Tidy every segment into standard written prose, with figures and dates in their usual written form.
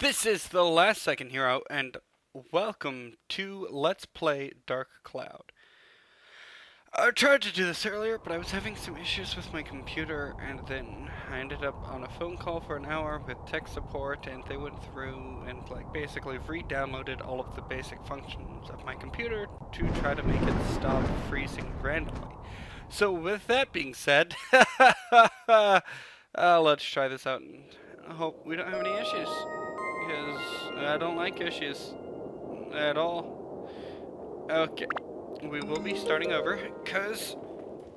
This is Thelastsecondhero, and welcome to Let's Play Dark Cloud. I tried to do this earlier, but I was having some issues with my computer, and then I ended up on a phone call for an hour with tech support, and they went through and basically re-downloaded all of the basic functions of my computer to try to make it stop freezing randomly. So with that being said, let's try this out and I hope we don't have any issues. Because I don't like issues at all. Okay, we will be starting over because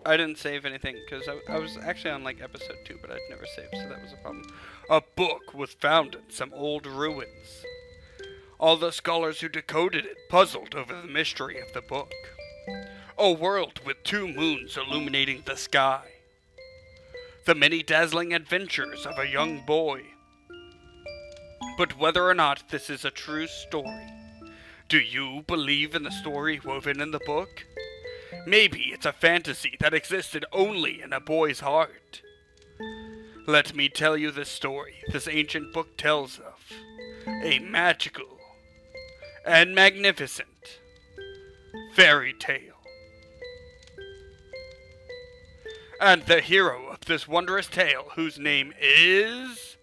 I didn't save anything because I was actually on episode 2, but I'd never saved, so that was a problem. A book was found in some old ruins. All the scholars who decoded it puzzled over the mystery of the book. A world with 2 moons illuminating the sky. The many dazzling adventures of a young boy. But whether or not this is a true story, do you believe in the story woven in the book? Maybe it's a fantasy that existed only in a boy's heart. Let me tell you the story this ancient book tells of. A magical and magnificent fairy tale. And the hero of this wondrous tale, whose name is...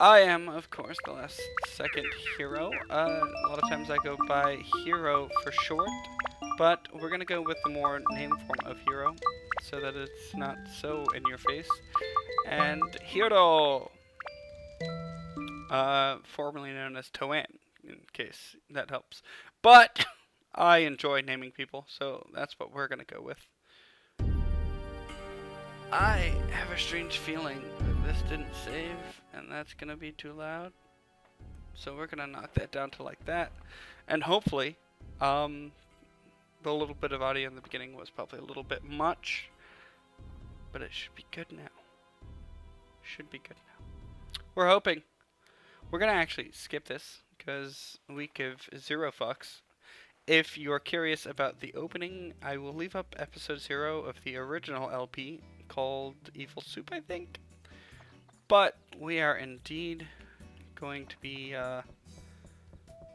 I am, of course, the last second hero. A lot of times I go by hero for short, but we're going to go with the more name form of hero, so that it's not so in your face. And Hiro! Formerly known as Toan, in case that helps. But I enjoy naming people, so that's what we're going to go with. I have a strange feeling that this didn't save, and that's gonna be too loud. So we're gonna knock that down to like that. And hopefully, the little bit of audio in the beginning was probably a little bit much, but it should be good now. Should be good now. We're hoping. We're gonna actually skip this, because we give 0 fucks. If you're curious about the opening, I will leave up episode 0 of the original LP called Evil Soup, I think. But we are indeed going to be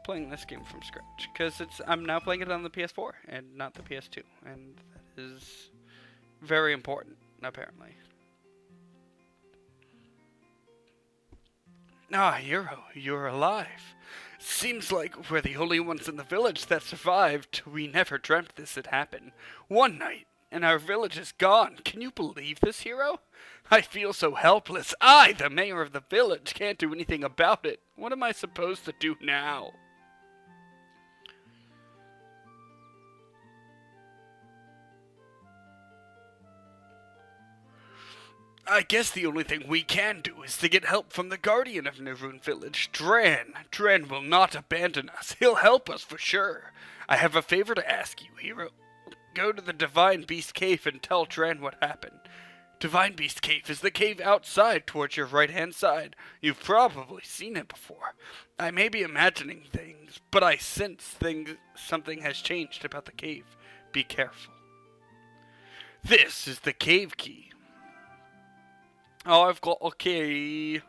playing this game from scratch, because I'm now playing it on the PS4 and not the PS2, and that is very important, apparently. Ah, Hero, you're alive. Seems like we're the only ones in the village that survived. We never dreamt this would happen. One night, and our village is gone. Can you believe this, Hero? I feel so helpless. I, the mayor of the village, can't do anything about it. What am I supposed to do now? I guess the only thing we can do is to get help from the guardian of Neroon Village, Dran. Dran will not abandon us. He'll help us for sure. I have a favor to ask you, Hero. Go to the Divine Beast Cave and tell Dran what happened. Divine Beast Cave is the cave outside towards your right-hand side. You've probably seen it before. I may be imagining things, but I sense something has changed about the cave. Be careful. This is the cave key. Oh, I've got a key.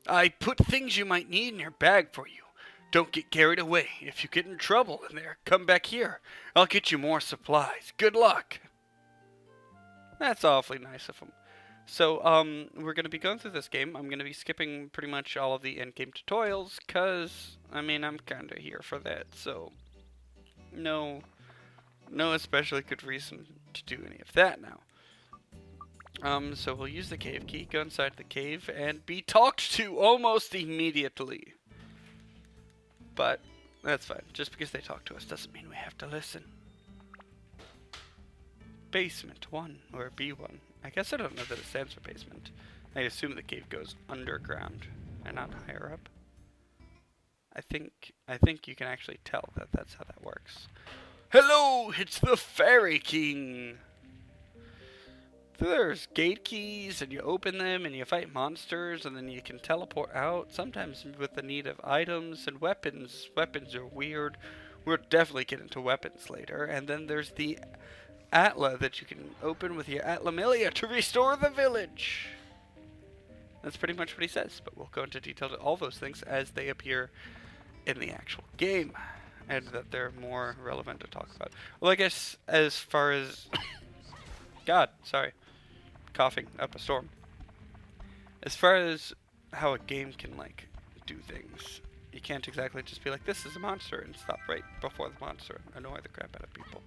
I put things you might need in your bag for you. Don't get carried away. If you get in trouble in there, come back here. I'll get you more supplies. Good luck. That's awfully nice of him. So, we're going to be going through this game. I'm going to be skipping pretty much all of the endgame tutorials, because, I mean, I'm kind of here for that, so no especially good reason to do any of that now. So we'll use the cave key, go inside the cave, and be talked to almost immediately. But that's fine. Just because they talk to us doesn't mean we have to listen. Basement 1, or B1. I guess I don't know that it stands for basement. I assume the cave goes underground and not higher up. I think you can actually tell that that's how that works. Hello, it's the Fairy King! There's gate keys, and you open them, and you fight monsters, and then you can teleport out, sometimes with the need of items and weapons. Weapons are weird. We'll definitely get into weapons later. And then there's the Atla that you can open with your Atlamilia to restore the village. That's pretty much what he says, but we'll go into detail to all those things as they appear in the actual game, and that they're more relevant to talk about. Well, I guess as far as God, sorry, coughing up a storm. As far as how a game can like do things, you can't exactly just be like, this is a monster, and stop right before the monster and annoy the crap out of people.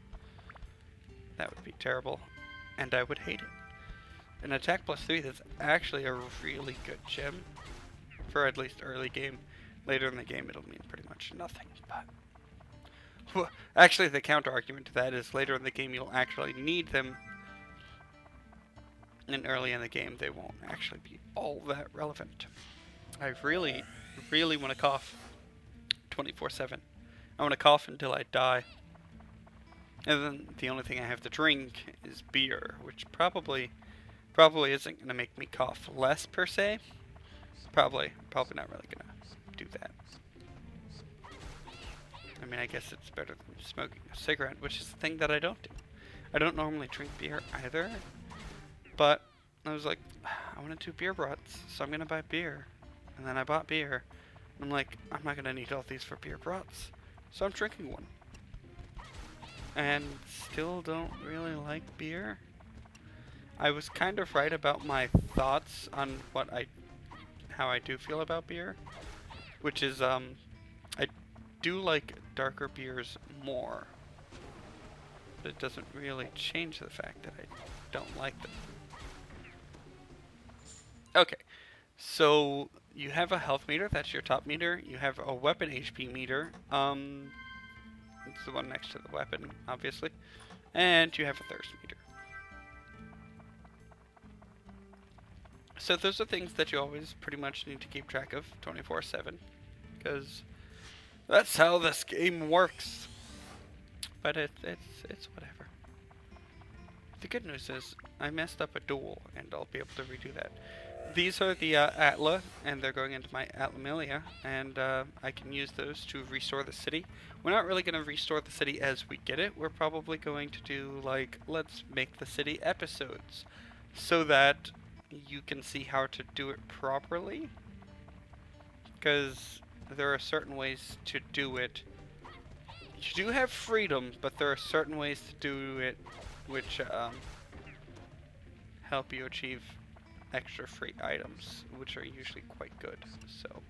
That would be terrible, and I would hate it. An attack plus 3, that's actually a really good gem for at least early game. Later in the game, it'll mean pretty much nothing, but well, actually, the counter argument to that is later in the game, you'll actually need them, and early in the game, they won't actually be all that relevant. I really, really want to cough 24/7. I want to cough until I die. And then the only thing I have to drink is beer, which probably isn't going to make me cough less per se. Probably not really going to do that. I mean, I guess it's better than smoking a cigarette, which is the thing that I don't do. I don't normally drink beer either, but I was like, I want to do beer brats, so I'm going to buy beer. And then I bought beer. And I'm like, I'm not going to need all these for beer brats, so I'm drinking one. And still don't really like beer. I was kind of right about my thoughts on how I do feel about beer, which is I do like darker beers more, but it doesn't really change the fact that I don't like them. Okay, so you have a health meter, that's your top meter. You have a weapon HP meter, it's the one next to the weapon, obviously, and you have a thirst meter. So those are things that you always pretty much need to keep track of 24/7, because that's how this game works. But it's whatever. The good news is I messed up a duel, and I'll be able to redo that. These are the Atla, and they're going into my Atlamillia, and I can use those to restore the city. We're not really going to restore the city as we get it. We're probably going to do, like, let's make the city episodes, so that you can see how to do it properly. Because there are certain ways to do it. You do have freedom, but there are certain ways to do it which help you achieve extra free items, which are usually quite good. So,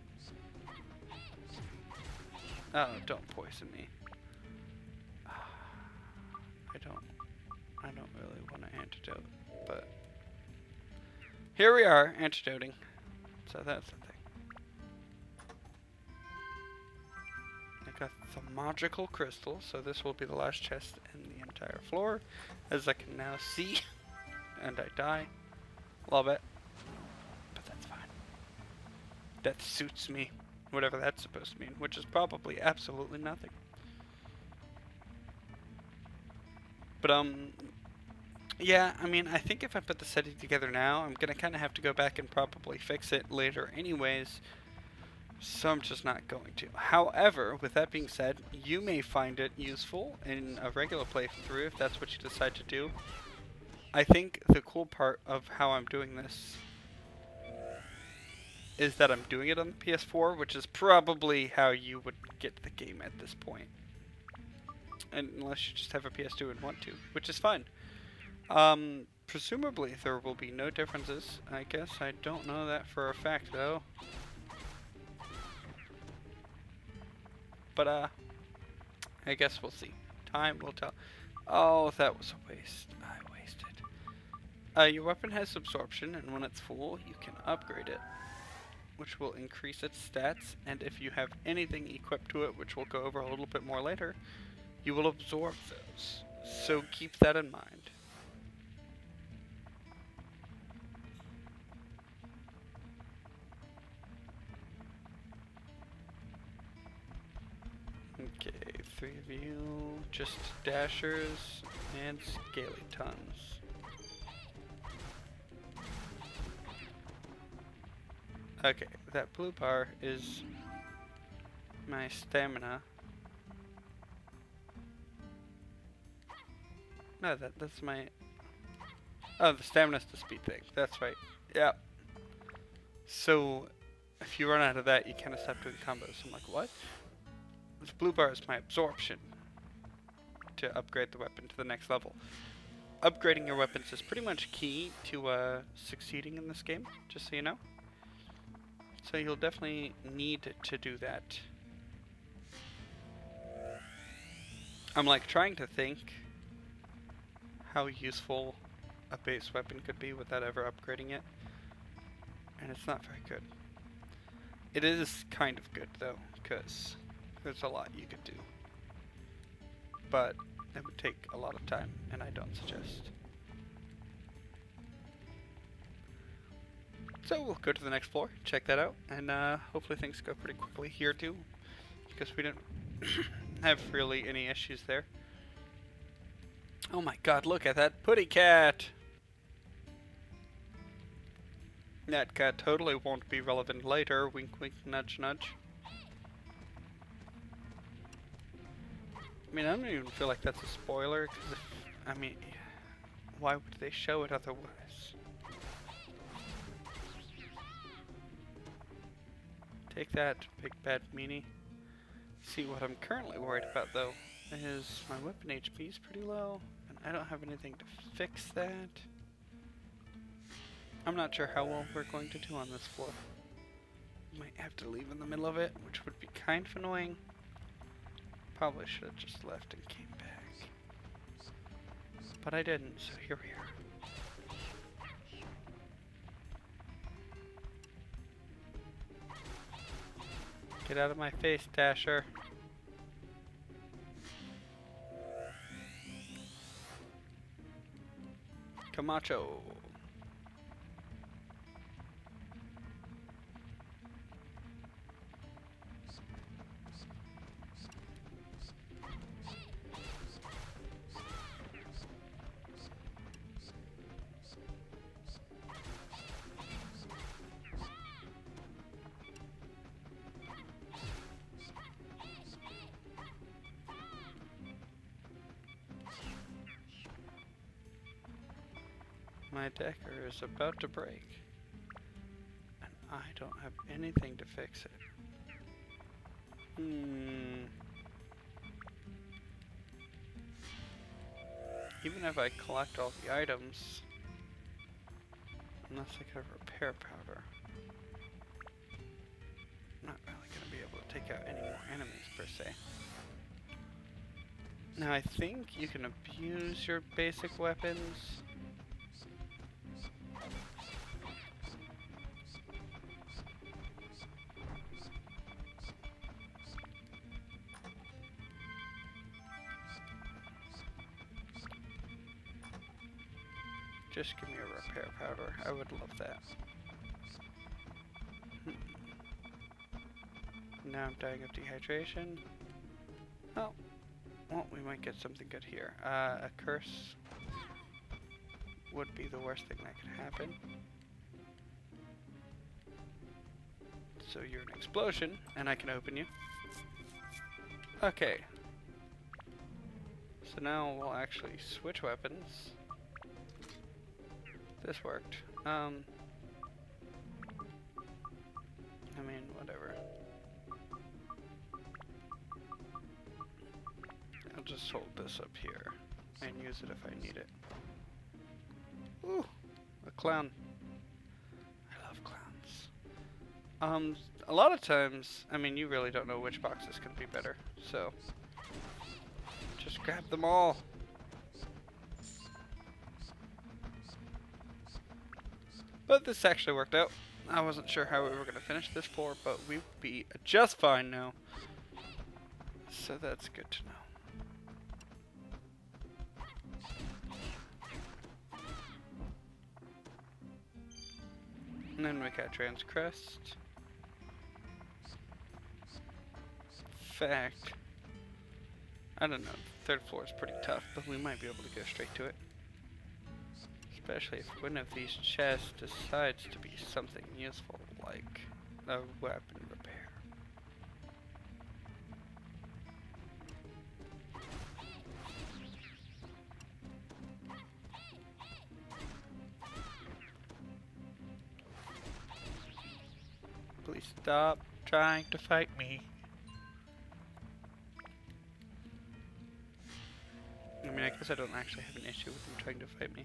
oh, don't poison me. I don't really want an antidote, but here we are, antidoting. So that's the thing. I got the magical crystal, so this will be the last chest in the entire floor, as I can now see. And I die. Love it. But that's fine. That suits me. Whatever that's supposed to mean, which is probably absolutely nothing. But, yeah, I mean, I think if I put the city together now, I'm gonna kind of have to go back and probably fix it later anyways. So I'm just not going to. However, with that being said, you may find it useful in a regular playthrough if that's what you decide to do. I think the cool part of how I'm doing this is that I'm doing it on the PS4, which is probably how you would get the game at this point. Unless you just have a PS2 and want to, which is fine. Presumably there will be no differences, I guess. I don't know that for a fact, though. But, I guess we'll see. Time will tell. Oh, that was a waste. I wasted. Your weapon has absorption, and when it's full, you can upgrade it, which will increase its stats, and if you have anything equipped to it, which we'll go over a little bit more later, you will absorb those. So keep that in mind. Okay, 3 of you, just dashers and skeletons. Okay, that blue bar is my stamina. No, that's my... Oh, the stamina's the speed thing. That's right. Yep. So if you run out of that, you kind of stop doing combos. I'm like, what? This blue bar is my absorption to upgrade the weapon to the next level. Upgrading your weapons is pretty much key to succeeding in this game, just so you know. So you'll definitely need to do that. I'm like trying to think how useful a base weapon could be without ever upgrading it, and it's not very good. It is kind of good though, because there's a lot you could do, but it would take a lot of time, and I don't suggest. So we'll go to the next floor, check that out, and hopefully things go pretty quickly here too, because we didn't have really any issues there. Oh my god, look at that putty cat! That cat totally won't be relevant later, wink wink nudge nudge. I mean, I don't even feel like that's a spoiler, because I mean, why would they show it otherwise? Take that, big bad meanie. See, what I'm currently worried about though is my weapon HP is pretty low, and I don't have anything to fix that. I'm not sure how well we're going to do on this floor. Might have to leave in the middle of it, which would be kind of annoying. Probably should have just left and came back. But I didn't, so here we are. Get out of my face, Dasher. Camacho. My decker is about to break, and I don't have anything to fix it. Even if I collect all the items, unless I get a repair powder, I'm not really going to be able to take out any more enemies per se. Now I think you can abuse your basic weapons. Just give me a repair powder. I would love that. Now I'm dying of dehydration. Oh. Well, we might get something good here. A curse would be the worst thing that could happen. So you're an explosion, and I can open you. Okay. So now we'll actually switch weapons. This worked. I mean, whatever. I'll just hold this up here and use it if I need it. Ooh, a clown. I love clowns. A lot of times, I mean, you really don't know which boxes could be better, so just grab them all. But this actually worked out. I wasn't sure how we were going to finish this floor, but we'll be just fine now. So that's good to know. And then we got Transcrest. Fact, I don't know, the third floor is pretty tough, but we might be able to go straight to it. Especially if one of these chests decides to be something useful, like a weapon repair. stop trying to fight me. I mean, I guess I don't actually have an issue with them trying to fight me.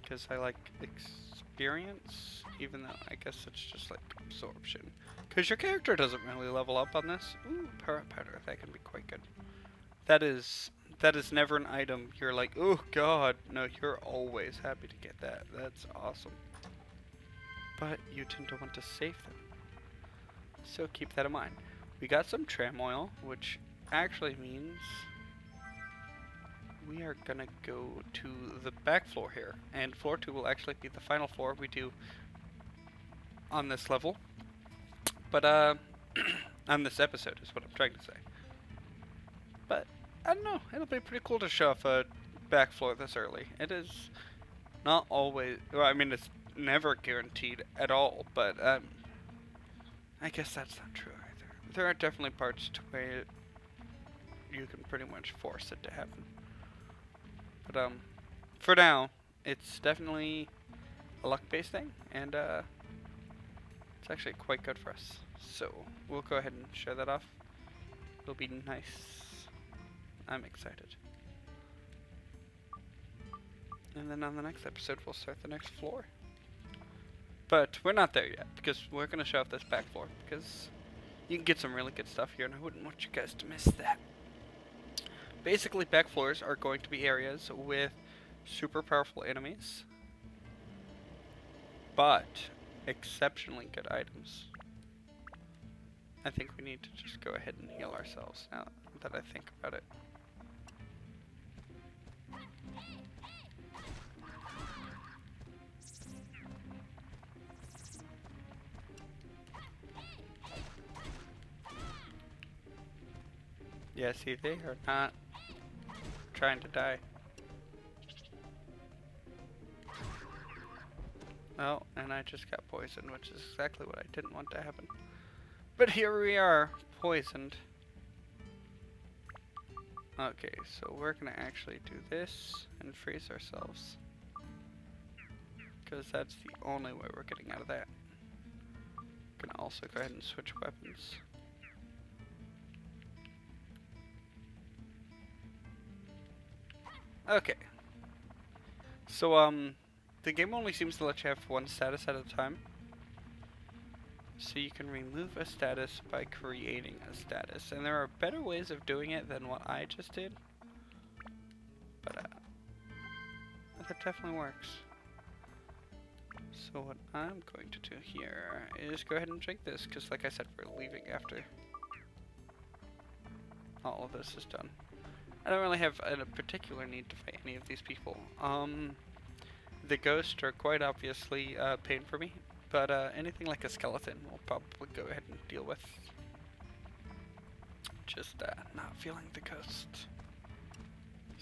Because I like experience, even though I guess it's just like absorption. Because your character doesn't really level up on this. Ooh, power powder, that can be quite good. That is never an item you're like, oh god. No, you're always happy to get that. That's awesome. But you tend to want to save them. So keep that in mind. We got some tram oil, which actually means we are gonna go to the back floor here. And floor 2 will actually be the final floor we do on this level. But, on this episode is what I'm trying to say. But, I don't know, it'll be pretty cool to show off a back floor this early. It is not always, well, I mean, it's never guaranteed at all, but, I guess that's not true either. There are definitely parts to where you can pretty much force it to happen. But, for now, it's definitely a luck-based thing, and, it's actually quite good for us. So, we'll go ahead and show that off. It'll be nice. I'm excited. And then on the next episode, we'll start the next floor. But we're not there yet, because we're going to show off this back floor, because you can get some really good stuff here, and I wouldn't want you guys to miss that. Basically, back floors are going to be areas with super powerful enemies, but exceptionally good items. I think we need to just go ahead and heal ourselves now that I think about it. Yeah, see, they are not trying to die. Oh, and I just got poisoned, which is exactly what I didn't want to happen. But here we are, poisoned. Okay, so we're gonna actually do this and freeze ourselves, because that's the only way we're getting out of that. Gonna also go ahead and switch weapons. Okay. So, the game only seems to let you have one status at a time. So you can remove a status by creating a status. And there are better ways of doing it than what I just did. But, that definitely works. So what I'm going to do here is go ahead and drink this, because like I said, we're leaving after all of this is done. I don't really have a particular need to fight any of these people. The ghosts are quite obviously pain for me, but anything like a skeleton we'll probably go ahead and deal with. Just not feeling the ghost.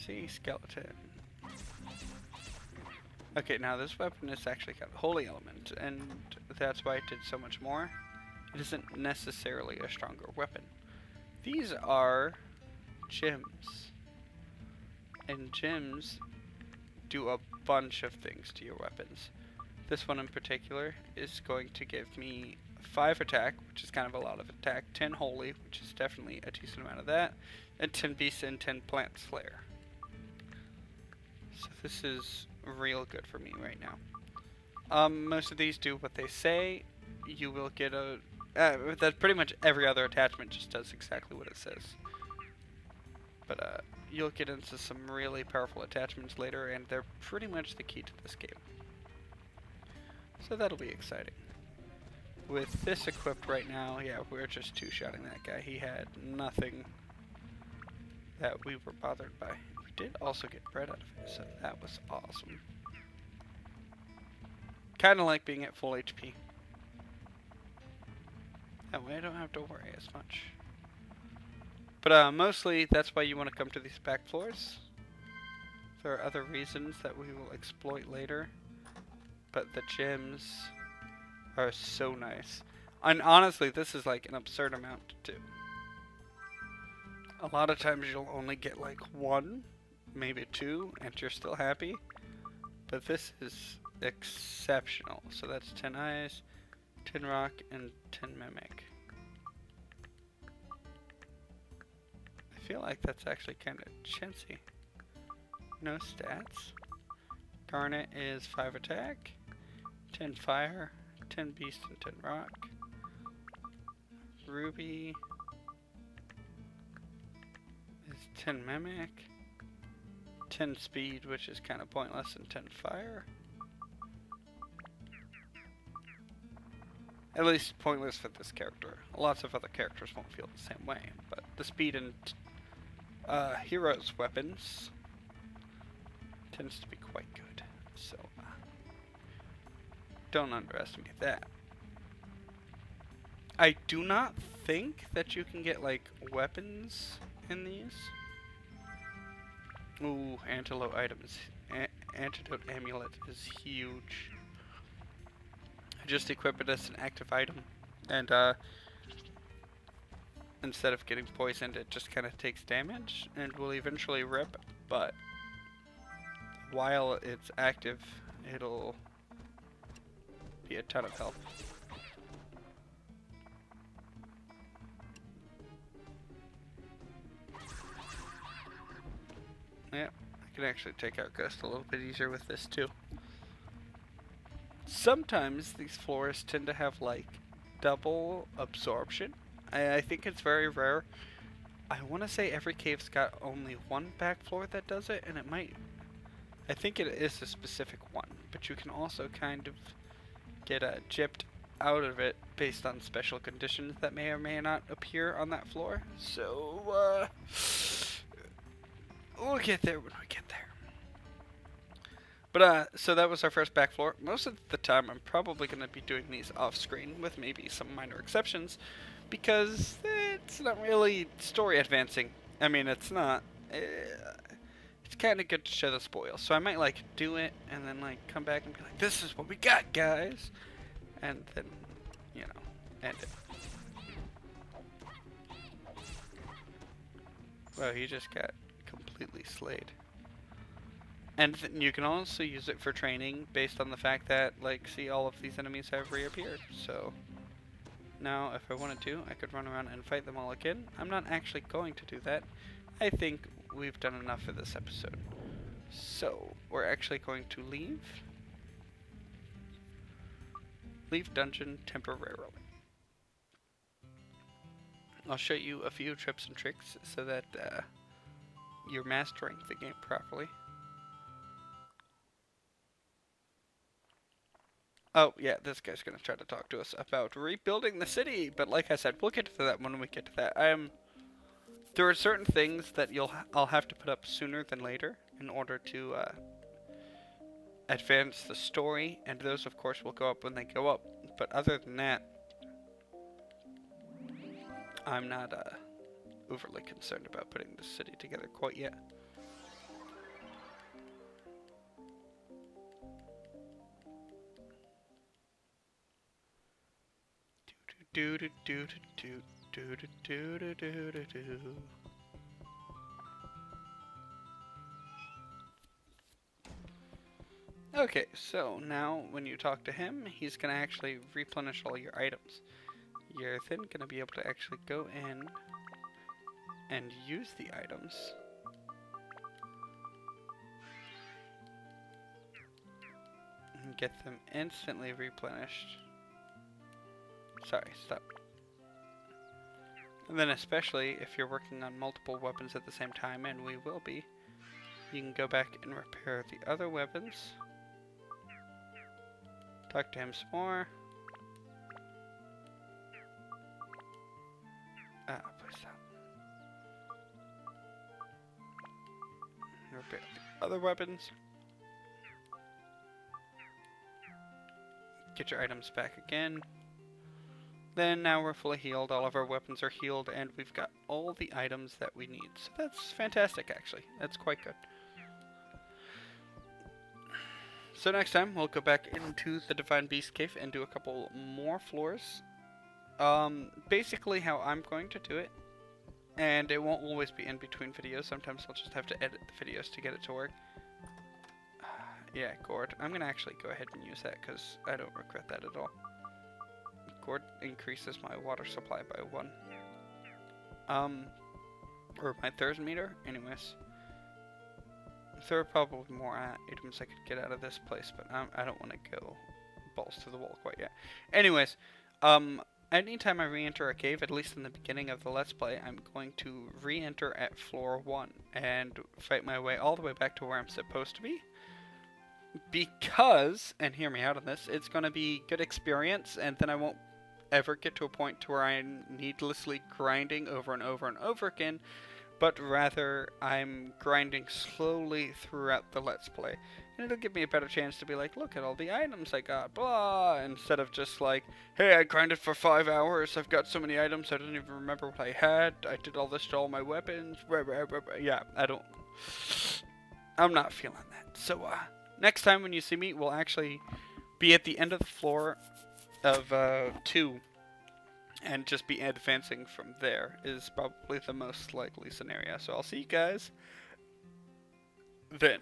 See, skeleton. Okay, now this weapon has actually got a holy element, and that's why it did so much more. It isn't necessarily a stronger weapon. These are gems. And gems do a bunch of things to your weapons. This one in particular is going to give me 5 attack, which is kind of a lot of attack, 10 holy, which is definitely a decent amount of that, and 10 beast and 10 plant slayer. So this is real good for me right now. Most of these do what they say. You will get a... that pretty much every other attachment just does exactly what it says. But, you'll get into some really powerful attachments later, and they're pretty much the key to this game. So that'll be exciting. With this equipped right now, yeah, we're just two-shotting that guy. He had nothing that we were bothered by. We did also get bread out of it, so that was awesome. Kinda like being at full HP. That way I don't have to worry as much. But mostly, that's why you want to come to these back floors. There are other reasons that we will exploit later. But the gems are so nice. And honestly, this is like an absurd amount to do. A lot of times you'll only get like 1, maybe 2, and you're still happy. But this is exceptional. So that's 10 eyes, Tin Rock, and Tin Mimic. I feel like that's actually kind of chintzy. No stats. Garnet is 5 attack, 10 fire, 10 beast, and 10 rock. Ruby is 10 mimic, 10 speed, which is kind of pointless, and 10 fire. At least pointless for this character. Lots of other characters won't feel the same way, but the speed and hero's weapons tends to be quite good, so don't underestimate that. I do not think that you can get like weapons in these. Ooh, antidote items. Antidote amulet is huge. I just equip it as an active item, and instead of getting poisoned, it just kind of takes damage and will eventually rip, but while it's active, it'll be a ton of help. Yeah, I can actually take out Ghost a little bit easier with this too. Sometimes these floors tend to have like double absorption. I think it's very rare. I want to say every cave's got only one back floor that does it, and it might... I think it is a specific one, but you can also kind of get gypped out of it based on special conditions that may or may not appear on that floor. So, we'll get there when we get there. But, so that was our first back floor. Most of the time, I'm probably going to be doing these off-screen, with maybe some minor exceptions, because it's not really story advancing. I mean, it's not. It's kind of good to show the spoil. So I might, like, do it, and then, like, come back and be like, this is what we got, guys! And then, you know, end it. Well, he just got completely slayed. And you can also use it for training based on the fact that, like, see, all of these enemies have reappeared. So now, if I wanted to, I could run around and fight them all again. I'm not actually going to do that. I think we've done enough for this episode. So we're actually going to leave dungeon temporarily. I'll show you a few tips and tricks so that you're mastering the game properly. Oh, yeah, this guy's gonna try to talk to us about rebuilding the city, but like I said, we'll get to that when we get to that. There are certain things that I'll have to put up sooner than later in order to advance the story, and those, of course, will go up when they go up. But other than that, I'm not overly concerned about putting the city together quite yet. Do do do do do do do do do do. Okay, so now when you talk to him, he's gonna actually replenish all your items. You're then gonna be able to actually go in and use the items. And get them instantly replenished. Sorry, stop. And then especially if you're working on multiple weapons at the same time, and we will be, you can go back and repair the other weapons. Talk to him some more. Please stop. Repair the other weapons. Get your items back again. Then now we're fully healed, all of our weapons are healed, and we've got all the items that we need. So that's fantastic, actually. That's quite good. So next time, we'll go back into the Divine Beast Cave and do a couple more floors. Basically how I'm going to do it, and it won't always be in between videos. Sometimes I'll just have to edit the videos to get it to work. Yeah, gourd. I'm going to actually go ahead and use that because I don't regret that at all. gourd increases my water supply by 1. Or my thirst meter. Anyways. There are probably more items I could get out of this place, but I don't want to go balls to the wall quite yet. Anyways, anytime I re-enter a cave, at least in the beginning of the Let's Play, I'm going to re-enter at floor 1 and fight my way all the way back to where I'm supposed to be. Because, and hear me out on this, it's going to be good experience, and then I won't ever get to a point to where I'm needlessly grinding over and over and over again, but rather I'm grinding slowly throughout the Let's Play. And it'll give me a better chance to be like, look at all the items I got, blah, instead of just like, hey, I grinded for 5 hours, I've got so many items, I don't even remember what I had, I did all this to all my weapons, yeah, I'm not feeling that. So, next time when you see me, we'll actually be at the end of the floor of 2, and just be advancing from there is probably the most likely scenario. So I'll see you guys then.